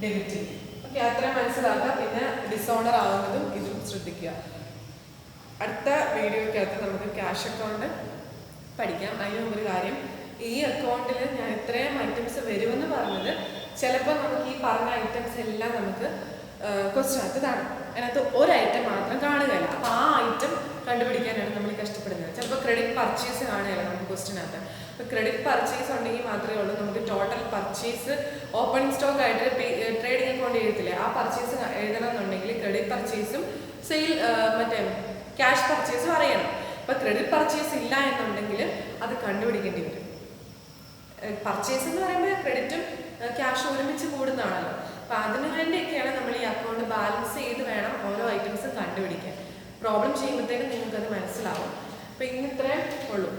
ഡെബിറ്റ് ചെയ്യും. ഓക്കെ, അത്രയും മനസ്സിലാക്കുക. പിന്നെ ഡിസോണർ ആവുന്നതും ഇതും ശ്രദ്ധിക്കുക. അടുത്ത വീഡിയോക്കകത്ത് നമുക്ക് ക്യാഷ് അക്കൗണ്ട് പഠിക്കാം. അതിന് മുമ്പൊരു കാര്യം, ഈ അക്കൗണ്ടിൽ ഞാൻ ഇത്രയും ഐറ്റംസ് വരുമെന്ന് പറഞ്ഞത് ചിലപ്പോൾ നമുക്ക് ഈ പറഞ്ഞ ഐറ്റംസ് എല്ലാം നമുക്ക് ക്വസ്റ്റ്യനകത്ത് കാണും. അതിനകത്ത് ഒരു ഐറ്റം മാത്രം കാണുകയില്ല. അപ്പോൾ ആ ഐറ്റം കണ്ടുപിടിക്കാനാണ് നമ്മൾ കഷ്ടപ്പെടുന്നത്. ചിലപ്പോൾ ക്രെഡിറ്റ് പർച്ചേസ് കാണുകയില്ല നമുക്ക് ക്വസ്റ്റ്യനകത്ത്. അപ്പോൾ ക്രെഡിറ്റ് പർച്ചേസ് ഉണ്ടെങ്കിൽ മാത്രമേ ഉള്ളൂ നമുക്ക് ടോട്ടൽ പർച്ചേസ് ഓപ്പണിംഗ് സ്റ്റോക്ക് ആയിട്ട് ട്രേഡിംഗ് അക്കൗണ്ട് എഴുതത്തില്ലേ, ആ പർച്ചേസ് എഴുതണം എന്നുണ്ടെങ്കിൽ ക്രെഡിറ്റ് പർച്ചേസും സെയിൽ മറ്റേ ക്യാഷ് പർച്ചേസും അറിയണം. അപ്പോൾ ക്രെഡിറ്റ് പർച്ചേസ് ഇല്ല എന്നുണ്ടെങ്കിൽ അത് കണ്ടുപിടിക്കേണ്ടി വരും. പർച്ചേസ് എന്ന് പറയുമ്പോൾ ക്രെഡിറ്റും ക്യാഷ് ഒരുമിച്ച് കൂടുന്നതാണല്ലോ. അപ്പോൾ അതിനു വേണ്ടിയൊക്കെയാണ് നമ്മൾ ഈ അക്കൗണ്ട് ബാലൻസ് ചെയ്ത് വേണം ഓരോ ഐറ്റംസും കണ്ടുപിടിക്കാൻ. പ്രോബ്ലം ചെയ്യുമ്പോഴത്തേക്കും നിങ്ങൾക്കത് മനസ്സിലാവും. അപ്പോൾ ഇത്രയും ഉള്ളൂ.